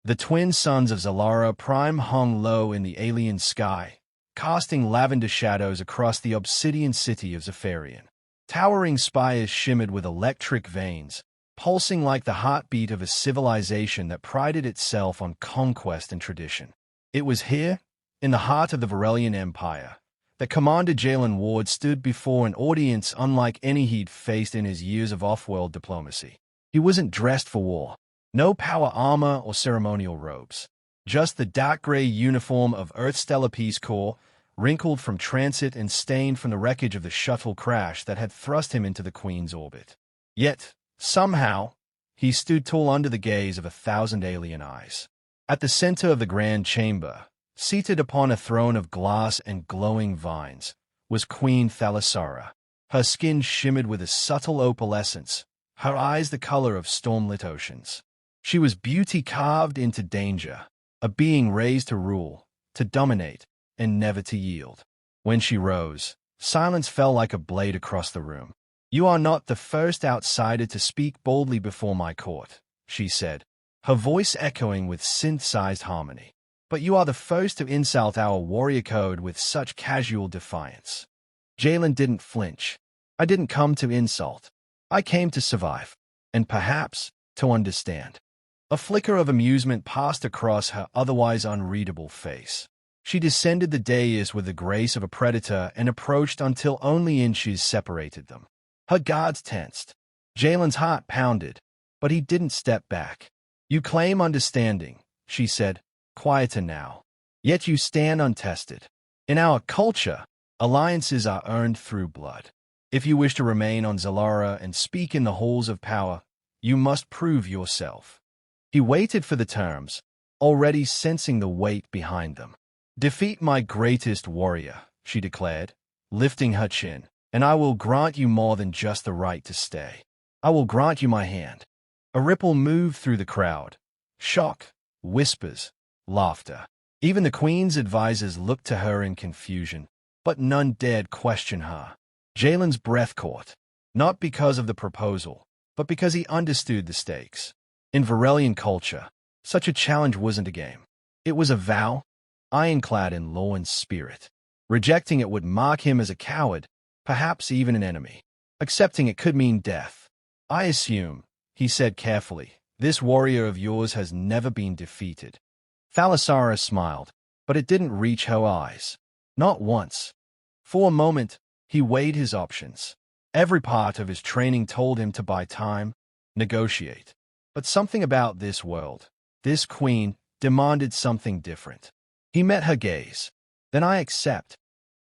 The twin suns of Zalara Prime hung low in the alien sky, casting lavender shadows across the obsidian city of Zephyrian. Towering spires shimmered with electric veins, pulsing like the heartbeat of a civilization that prided itself on conquest and tradition. It was here, in the heart of the Varelian Empire, that Commander Jalen Ward stood before an audience unlike any he'd faced in his years of off-world diplomacy. He wasn't dressed for war. No power armor or ceremonial robes. Just the dark gray uniform of Earth Stellar Peace Corps, wrinkled from transit and stained from the wreckage of the shuttle crash that had thrust him into the Queen's orbit. Yet, somehow, he stood tall under the gaze of 1,000 alien eyes. At the center of the grand chamber, seated upon a throne of glass and glowing vines, was Queen Thalassara. Her skin shimmered with a subtle opalescence, her eyes the color of storm-lit oceans. She was beauty carved into danger, a being raised to rule, to dominate, and never to yield. When she rose, silence fell like a blade across the room. "You are not the first outsider to speak boldly before my court," she said, her voice echoing with synthesized harmony. "But you are the first to insult our warrior code with such casual defiance." Jalen didn't flinch. "I didn't come to insult. I came to survive, and perhaps to understand." A flicker of amusement passed across her otherwise unreadable face. She descended the dais with the grace of a predator and approached until only inches separated them. Her guards tensed. Jalen's heart pounded, but he didn't step back. "You claim understanding," she said, quieter now. "Yet you stand untested. In our culture, alliances are earned through blood. If you wish to remain on Zalara and speak in the halls of power, you must prove yourself." He waited for the terms, already sensing the weight behind them. "Defeat my greatest warrior," she declared, lifting her chin, "and I will grant you more than just the right to stay. I will grant you my hand." A ripple moved through the crowd. Shock, whispers, laughter. Even the Queen's advisors looked to her in confusion, but none dared question her. Jalen's breath caught, not because of the proposal, but because he understood the stakes. In Varelian culture, such a challenge wasn't a game. It was a vow, ironclad in law and spirit. Rejecting it would mark him as a coward, perhaps even an enemy. Accepting it could mean death. "I assume," he said carefully, "this warrior of yours has never been defeated." Thalassara smiled, but it didn't reach her eyes. Not once. For a moment, he weighed his options. Every part of his training told him to buy time, negotiate. But something about this world, this queen, demanded something different. He met her gaze. "Then I accept."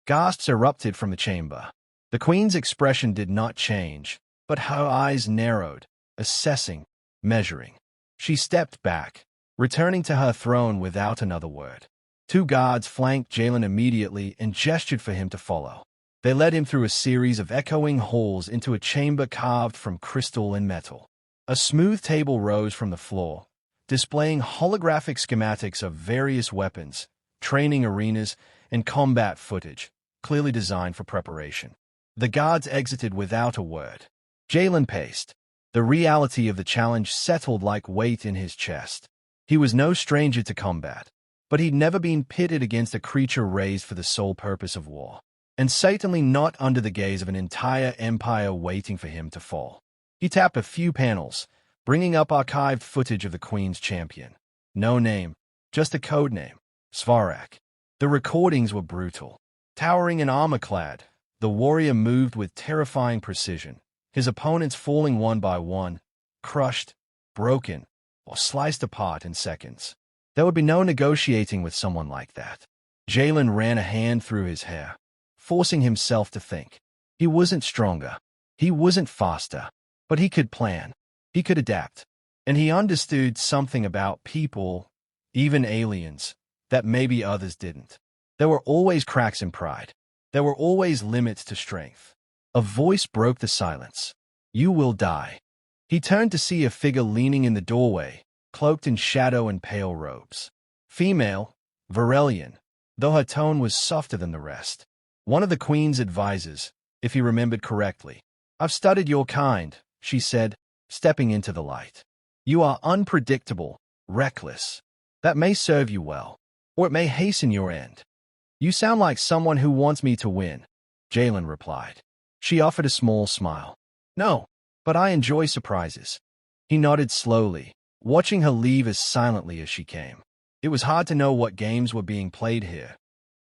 Gasps erupted from the chamber. The queen's expression did not change, but her eyes narrowed, assessing, measuring. She stepped back, returning to her throne without another word. Two guards flanked Jalen immediately and gestured for him to follow. They led him through a series of echoing halls into a chamber carved from crystal and metal. A smooth table rose from the floor, displaying holographic schematics of various weapons, training arenas, and combat footage, clearly designed for preparation. The guards exited without a word. Jalen paced. The reality of the challenge settled like weight in his chest. He was no stranger to combat, but he'd never been pitted against a creature raised for the sole purpose of war, and certainly not under the gaze of an entire empire waiting for him to fall. He tapped a few panels, bringing up archived footage of the Queen's champion. No name, just a code name, Svarak. The recordings were brutal. Towering and armor-clad, the warrior moved with terrifying precision, his opponents falling one by one, crushed, broken, or sliced apart in seconds. There would be no negotiating with someone like that. Jalen ran a hand through his hair, forcing himself to think. He wasn't stronger. He wasn't faster. But he could plan. He could adapt. And he understood something about people, even aliens, that maybe others didn't. There were always cracks in pride. There were always limits to strength. A voice broke the silence. "You will die." He turned to see a figure leaning in the doorway, cloaked in shadow and pale robes. Female, Varelian, though her tone was softer than the rest. One of the Queen's advisors, if he remembered correctly. "I've studied your kind," she said, stepping into the light. "You are unpredictable, reckless, That may serve you well, or it may hasten your end. You sound like someone who wants me to win, Jalen replied. She offered a small smile. No, but I enjoy surprises. He nodded slowly, watching her leave as silently as she came. It was hard to know what games were being played here,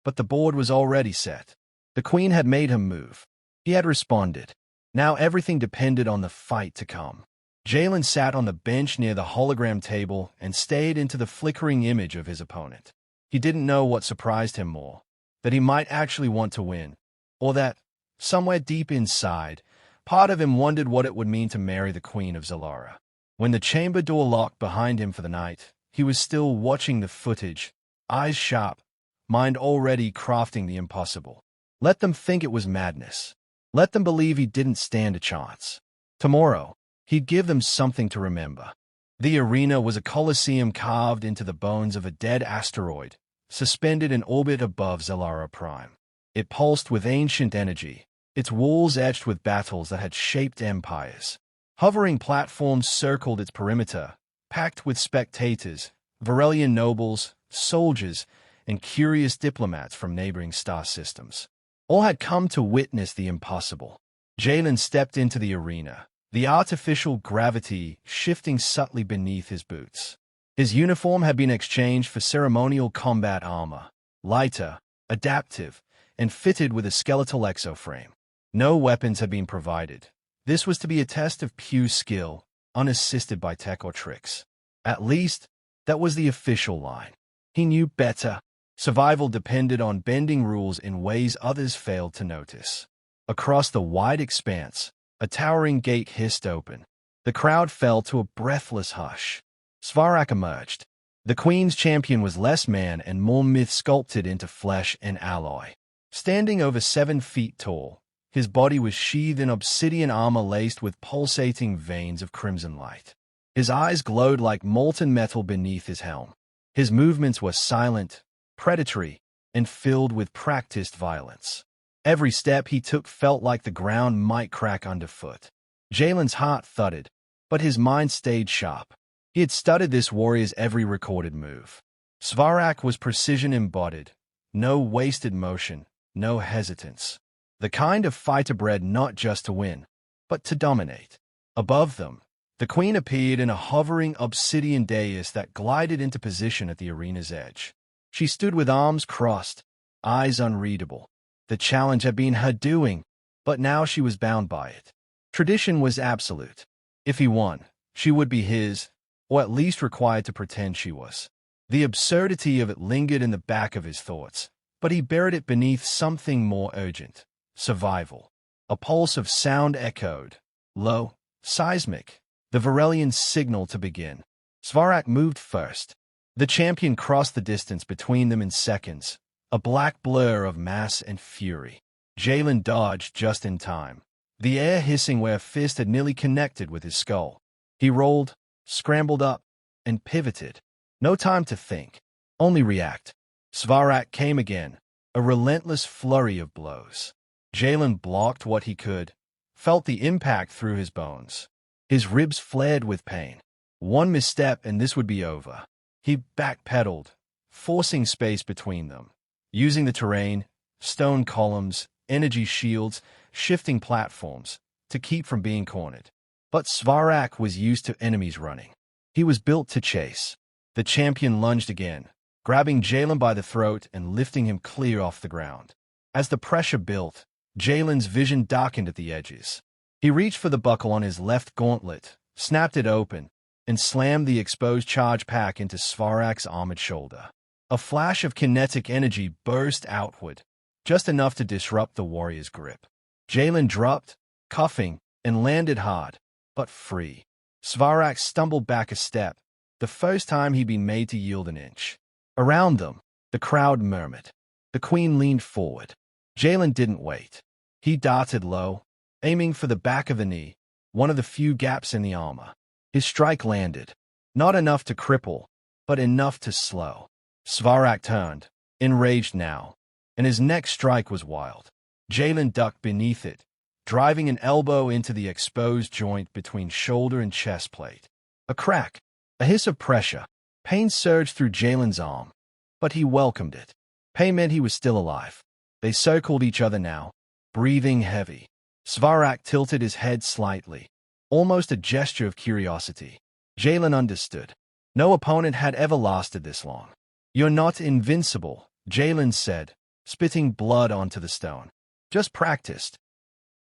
but the board was already set. The queen had made her move. He had responded. Now everything depended on the fight to come. Jalen sat on the bench near the hologram table and stared into the flickering image of his opponent. He didn't know what surprised him more, that he might actually want to win, or that, somewhere deep inside, part of him wondered what it would mean to marry the Queen of Zalara. When the chamber door locked behind him for the night, he was still watching the footage, eyes sharp, mind already crafting the impossible. Let them think it was madness. Let them believe he didn't stand a chance. Tomorrow, he'd give them something to remember. The arena was a coliseum carved into the bones of a dead asteroid, suspended in orbit above Zalara Prime. It pulsed with ancient energy, its walls etched with battles that had shaped empires. Hovering platforms circled its perimeter, packed with spectators, Varelian nobles, soldiers, and curious diplomats from neighboring star systems. All had come to witness the impossible. Jalen stepped into the arena, the artificial gravity shifting subtly beneath his boots. His uniform had been exchanged for ceremonial combat armor, lighter, adaptive, and fitted with a skeletal exoframe. No weapons had been provided. This was to be a test of pure skill, unassisted by tech or tricks. At least, that was the official line. He knew better. Survival depended on bending rules in ways others failed to notice. Across the wide expanse, a towering gate hissed open. The crowd fell to a breathless hush. Svarak emerged. The Queen's champion was less man and more myth sculpted into flesh and alloy. Standing over 7 feet tall, his body was sheathed in obsidian armor laced with pulsating veins of crimson light. His eyes glowed like molten metal beneath his helm. His movements were silent, predatory, and filled with practiced violence. Every step he took felt like the ground might crack underfoot. Jalen's heart thudded, but his mind stayed sharp. He had studied this warrior's every recorded move. Svarak was precision embodied, no wasted motion, no hesitance. The kind of fighter bred not just to win, but to dominate. Above them, the queen appeared in a hovering obsidian dais that glided into position at the arena's edge. She stood with arms crossed, eyes unreadable. The challenge had been her doing, but now she was bound by it. Tradition was absolute. If he won, she would be his, or at least required to pretend she was. The absurdity of it lingered in the back of his thoughts, but he buried it beneath something more urgent. Survival. A pulse of sound echoed, low, seismic, the Varelian signal to begin. Svarak moved first. The champion crossed the distance between them in seconds, a black blur of mass and fury. Jalen dodged just in time, the air hissing where a fist had nearly connected with his skull. He rolled, scrambled up, and pivoted. No time to think, only react. Svarak came again, a relentless flurry of blows. Jalen blocked what he could, felt the impact through his bones. His ribs flared with pain. One misstep and this would be over. He backpedaled, forcing space between them, using the terrain, stone columns, energy shields, shifting platforms, to keep from being cornered. But Svarak was used to enemies running. He was built to chase. The champion lunged again, grabbing Jalen by the throat and lifting him clear off the ground. As the pressure built, Jalen's vision darkened at the edges. He reached for the buckle on his left gauntlet, snapped it open, and slammed the exposed charge pack into Svarak's armored shoulder. A flash of kinetic energy burst outward, just enough to disrupt the warrior's grip. Jalen dropped, cuffing, and landed hard, but free. Svarak stumbled back a step, the first time he'd been made to yield an inch. Around them, the crowd murmured. The queen leaned forward. Jalen didn't wait. He darted low, aiming for the back of the knee, one of the few gaps in the armor. His strike landed, not enough to cripple, but enough to slow. Svarak turned, enraged now, and his next strike was wild. Jalen ducked beneath it, driving an elbow into the exposed joint between shoulder and chest plate. A crack, a hiss of pressure, Pain surged through Jalen's arm, but he welcomed it. Pain meant he was still alive. They circled each other now, breathing heavy. Svarak tilted his head slightly, almost a gesture of curiosity. Jalen understood. No opponent had ever lasted this long. "You're not invincible," Jalen said, spitting blood onto the stone. "Just practiced."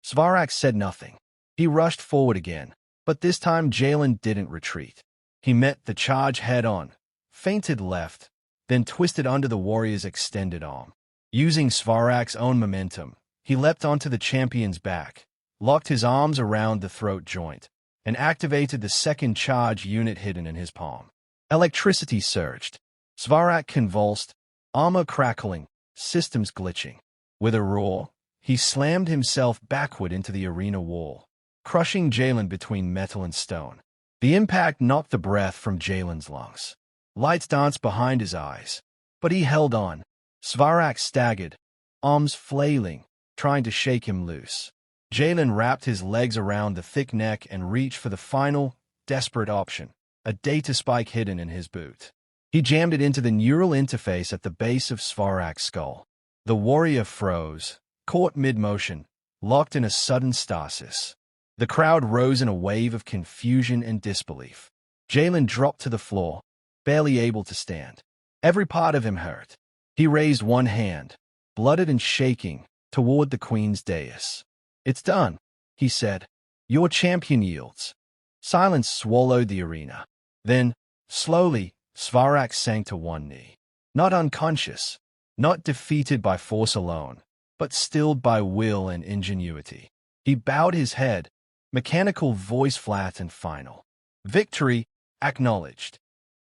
Svarak said nothing. He rushed forward again, but this time Jalen didn't retreat. He met the charge head-on, feinted left, then twisted under the warrior's extended arm. Using Svarak's own momentum, he leapt onto the champion's back, locked his arms around the throat joint, and activated the second charge unit hidden in his palm. Electricity surged. Svarak convulsed, armor crackling, systems glitching. With a roar, he slammed himself backward into the arena wall, crushing Jalen between metal and stone. The impact knocked the breath from Jalen's lungs. Lights danced behind his eyes, but he held on. Svarak staggered, arms flailing, trying to shake him loose. Jalen wrapped his legs around the thick neck and reached for the final, desperate option, a data spike hidden in his boot. He jammed it into the neural interface at the base of Svarak's skull. The warrior froze, caught mid-motion, locked in a sudden stasis. The crowd rose in a wave of confusion and disbelief. Jalen dropped to the floor, barely able to stand. Every part of him hurt. He raised one hand, blooded and shaking, toward the queen's dais. "It's done," he said. "Your champion yields." Silence swallowed the arena. Then, slowly, Svarak sank to one knee. Not unconscious, not defeated by force alone, but stilled by will and ingenuity. He bowed his head, mechanical voice flat and final. "Victory acknowledged."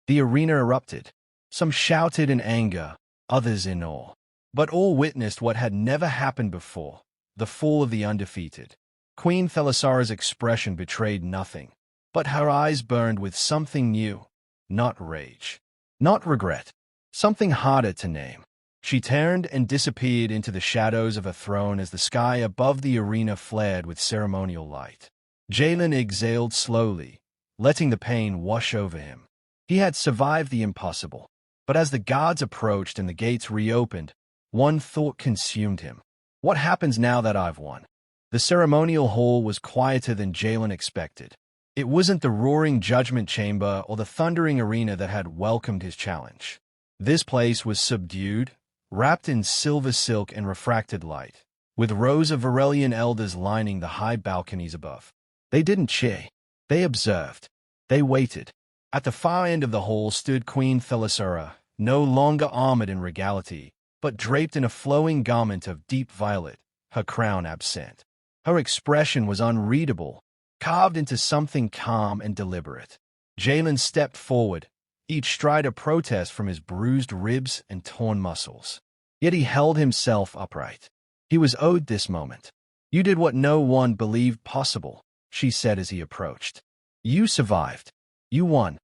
The arena erupted. Some shouted in anger, others in awe. But all witnessed what had never happened before, the fall of the undefeated. Queen Thalassara's expression betrayed nothing, but her eyes burned with something new, not rage, not regret, something harder to name. She turned and disappeared into the shadows of a throne as the sky above the arena flared with ceremonial light. Jalen exhaled slowly, letting the pain wash over him. He had survived the impossible, but as the guards approached and the gates reopened, one thought consumed him. What happens now that I've won? The ceremonial hall was quieter than Jalen expected. It wasn't the roaring judgment chamber or the thundering arena that had welcomed his challenge. This place was subdued, wrapped in silver silk and refracted light, with rows of Varelian elders lining the high balconies above. They didn't cheer. They observed. They waited. At the far end of the hall stood Queen Thalassara, no longer armored in regality, but draped in a flowing garment of deep violet, her crown absent. Her expression was unreadable, carved into something calm and deliberate. Jalen stepped forward, each stride a protest from his bruised ribs and torn muscles. Yet he held himself upright. He was owed this moment. "You did what no one believed possible," she said as he approached. "You survived. You won."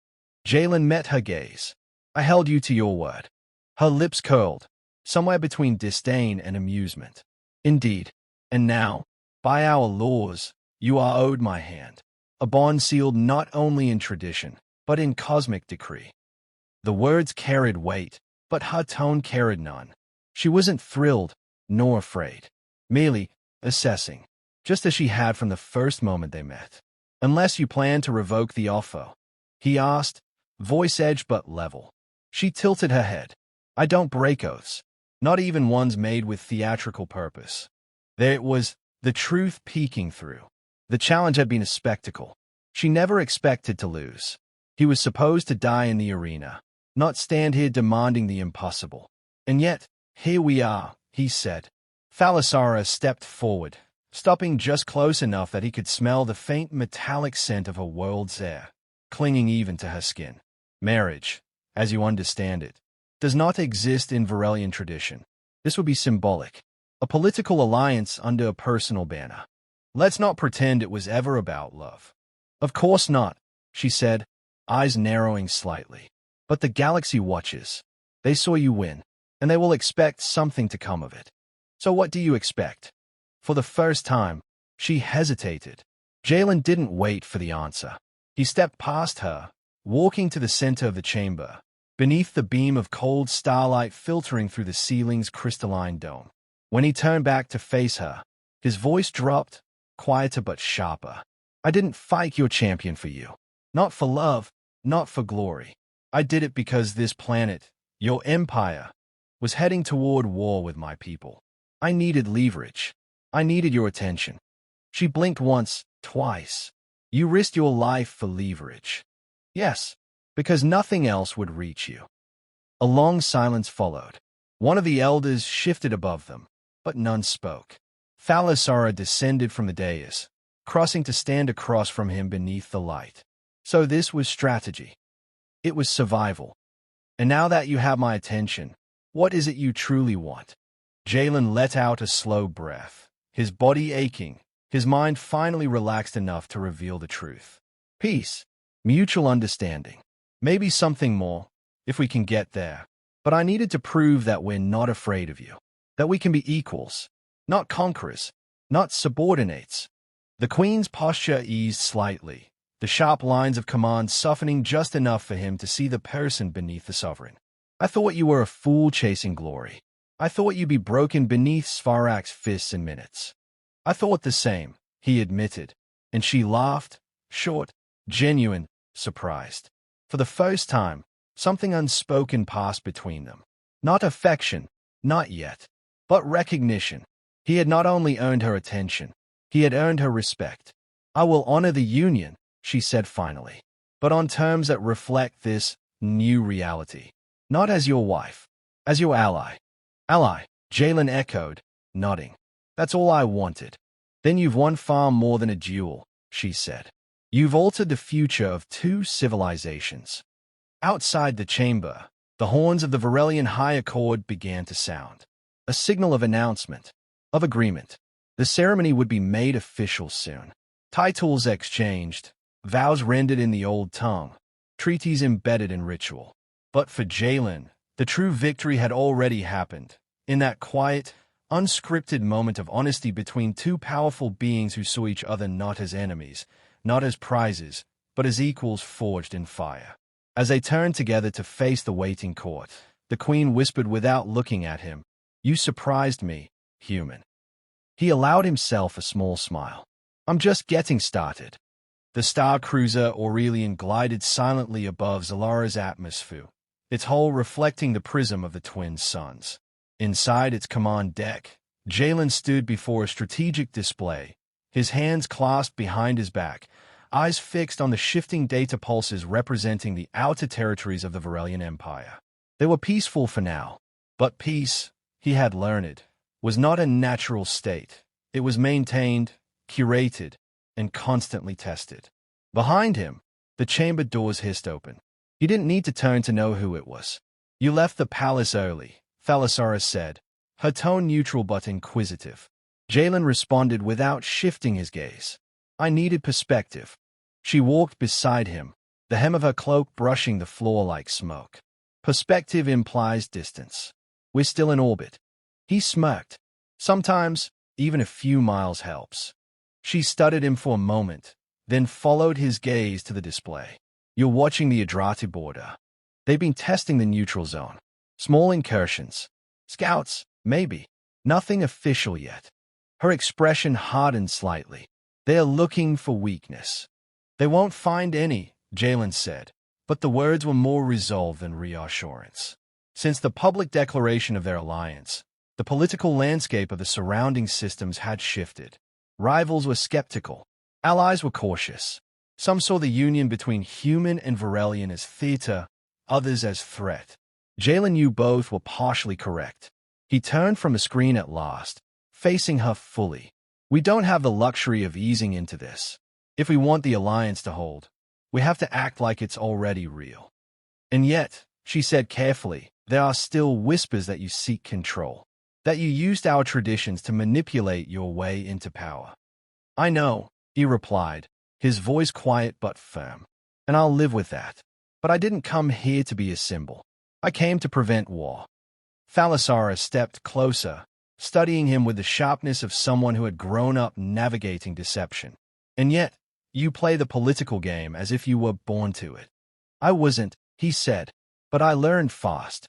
Jalen met her gaze. "I held you to your word." Her lips curled, somewhere between disdain and amusement. "Indeed. And now, by our laws, you are owed my hand. A bond sealed not only in tradition, but in cosmic decree." The words carried weight, but her tone carried none. She wasn't thrilled, nor afraid. Merely assessing, just as she had from the first moment they met. "Unless you plan to revoke the offer?" he asked, voice edged but level. She tilted her head. "I don't break oaths, not even ones made with theatrical purpose." There it was, the truth peeking through. The challenge had been a spectacle. She never expected to lose. He was supposed to die in the arena, not stand here demanding the impossible. And yet, here we are, he said. Thalassara stepped forward, stopping just close enough that he could smell the faint metallic scent of her world's air, clinging even to her skin. "Marriage, as you understand it, does not exist in Varelian tradition. This would be symbolic, a political alliance under a personal banner. Let's not pretend it was ever about love." "Of course not," she said, eyes narrowing slightly. "But the galaxy watches. They saw you win, and they will expect something to come of it. So what do you expect?" For the first time, she hesitated. Jalen didn't wait for the answer. He stepped past her, walking to the center of the chamber, beneath the beam of cold starlight filtering through the ceiling's crystalline dome. When he turned back to face her, his voice dropped, quieter but sharper. I didn't fight your champion for you. Not for love, not for glory. I did it because this planet, your empire, was heading toward war with my people. I needed leverage. I needed your attention. She blinked once, twice. You risked your life for leverage. Yes, because nothing else would reach you. A long silence followed. One of the elders shifted above them, but none spoke. Thalassara descended from the dais, crossing to stand across from him beneath the light. So this was strategy. It was survival. And now that you have my attention, what is it you truly want? Jalen let out a slow breath, his body aching, his mind finally relaxed enough to reveal the truth. Peace, mutual understanding, maybe something more, if we can get there. But I needed to prove that we're not afraid of you, that we can be equals, not conquerors, not subordinates. The queen's posture eased slightly, the sharp lines of command softening just enough for him to see the person beneath the sovereign. I thought you were a fool chasing glory. I thought you'd be broken beneath Svarak's fists in minutes. I thought the same, he admitted, and she laughed, short, genuine, surprised. For the first time, something unspoken passed between them. Not affection, not yet, but recognition. He had not only earned her attention, he had earned her respect. I will honor the union, she said finally, but on terms that reflect this new reality. Not as your wife, as your ally. Ally, Jalen echoed, nodding. That's all I wanted. Then you've won far more than a duel, she said. You've altered the future of two civilizations. Outside the chamber, the horns of the Varelian High Accord began to sound. A signal of announcement, of agreement. The ceremony would be made official soon. Titles exchanged, vows rendered in the old tongue, treaties embedded in ritual. But for Jalen, the true victory had already happened, in that quiet, unscripted moment of honesty between two powerful beings who saw each other not as enemies, not as prizes, but as equals forged in fire. As they turned together to face the waiting court, the queen whispered without looking at him, "You surprised me, human." He allowed himself a small smile. "I'm just getting started." The star cruiser Aurelian glided silently above Zalara's atmosphere, its hull reflecting the prism of the twin suns. Inside its command deck, Jalen stood before a strategic display, his hands clasped behind his back, eyes fixed on the shifting data pulses representing the outer territories of the Varelian Empire. They were peaceful for now, but peace, he had learned, was not a natural state. It was maintained, curated, and constantly tested. Behind him, the chamber doors hissed open. He didn't need to turn to know who it was. "You left the palace early," Thalassara said, her tone neutral but inquisitive. Jalen responded without shifting his gaze. "I needed perspective." She walked beside him, the hem of her cloak brushing the floor like smoke. "Perspective implies distance. We're still in orbit." He smirked. "Sometimes, even a few miles helps." She studied him for a moment, then followed his gaze to the display. "You're watching the Adrati border. They've been testing the neutral zone. Small incursions. Scouts, maybe. Nothing official yet." Her expression hardened slightly. "They are looking for weakness." "They won't find any," Jalen said, but the words were more resolve than reassurance. Since the public declaration of their alliance, the political landscape of the surrounding systems had shifted. Rivals were skeptical. Allies were cautious. Some saw the union between human and Varelian as theater, others as threat. Jalen knew both were partially correct. He turned from the screen at last, facing her fully. "We don't have the luxury of easing into this. If we want the alliance to hold, we have to act like it's already real." "And yet," she said carefully, "there are still whispers that you seek control, that you used our traditions to manipulate your way into power." "I know," he replied, his voice quiet but firm, "and I'll live with that. But I didn't come here to be a symbol. I came to prevent war." Thalassara stepped closer, studying him with the sharpness of someone who had grown up navigating deception. "And yet, you play the political game as if you were born to it." I wasn't, he said, but I learned fast.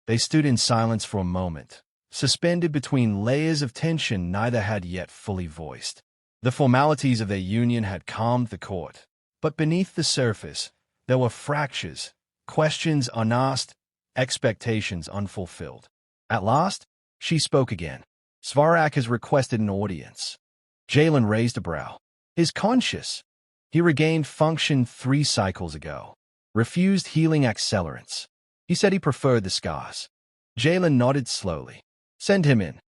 They stood in silence for a moment, suspended between layers of tension neither had yet fully voiced. The formalities of their union had calmed the court, but beneath the surface, there were fractures, questions unasked, expectations unfulfilled. At last, she spoke again. Svarak has requested an audience. Jalen raised a brow. Is conscious. He regained function 3 cycles ago. Refused healing accelerants. He said he preferred the scars. Jalen nodded slowly. Send him in.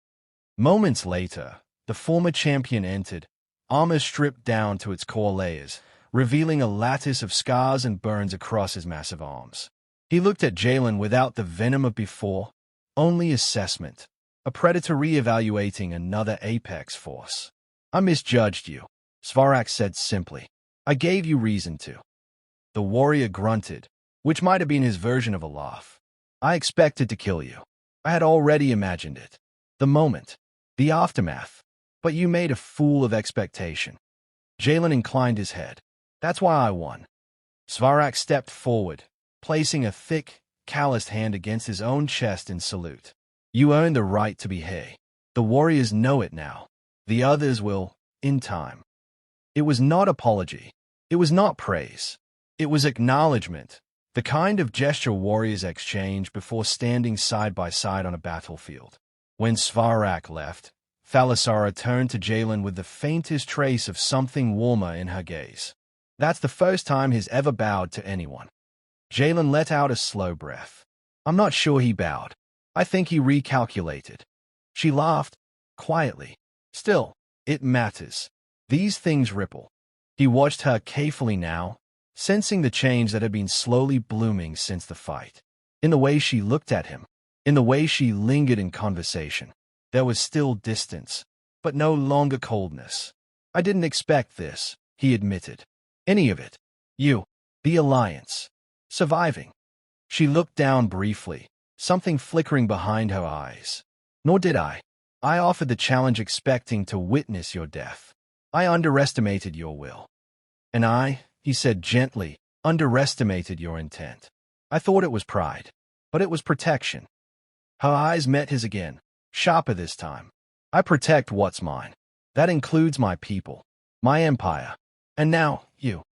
Moments later, the former champion entered, armor stripped down to its core layers, revealing a lattice of scars and burns across his massive arms. He looked at Jalen without the venom of before, only assessment, a predator re-evaluating another apex force. I misjudged you, Svarak said simply. I gave you reason to. The warrior grunted, which might have been his version of a laugh. I expected to kill you. I had already imagined it. The moment. The aftermath. But you made a fool of expectation. Jalen inclined his head. That's why I won. Svarak stepped forward, placing a thick, calloused hand against his own chest in salute. You earned the right to be here. The warriors know it now. The others will, in time. It was not apology. It was not praise. It was acknowledgement, the kind of gesture warriors exchange before standing side by side on a battlefield. When Svarak left, Thalassara turned to Jalen with the faintest trace of something warmer in her gaze. That's the first time he's ever bowed to anyone. Jalen let out a slow breath. I'm not sure he bowed. I think he recalculated. She laughed, quietly. Still, it matters. These things ripple. He watched her carefully now, sensing the change that had been slowly blooming since the fight. In the way she looked at him, in the way she lingered in conversation, there was still distance, but no longer coldness. I didn't expect this, he admitted. Any of it. You. The alliance. Surviving. She looked down briefly, something flickering behind her eyes. Nor did I. I offered the challenge expecting to witness your death. I underestimated your will. And I, he said gently, underestimated your intent. I thought it was pride, but it was protection. Her eyes met his again, sharper this time. I protect what's mine. That includes my people, my empire, and now, you.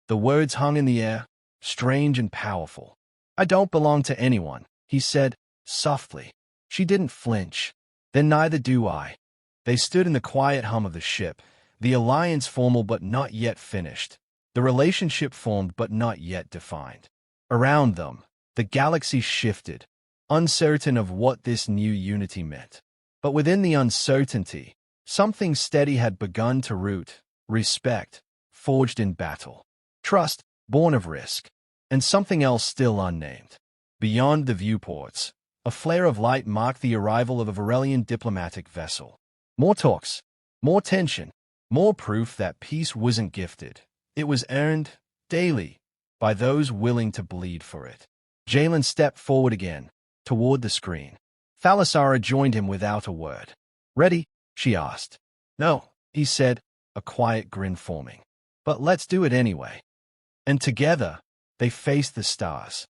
The words hung in the air, strange and powerful. I don't belong to anyone, he said, softly. She didn't flinch. Then neither do I. They stood in the quiet hum of the ship, the alliance formal but not yet finished, the relationship formed but not yet defined. Around them, the galaxy shifted, uncertain of what this new unity meant. But within the uncertainty, something steady had begun to root, respect, forged in battle, trust, born of risk, and something else still unnamed. Beyond the viewports, a flare of light marked the arrival of a Varelian diplomatic vessel. More talks, more tension, more proof that peace wasn't gifted. It was earned, daily, by those willing to bleed for it. Jalen stepped forward again, toward the screen. Thalassara joined him without a word. Ready? She asked. No, he said, a quiet grin forming. But let's do it anyway. And together, they faced the stars.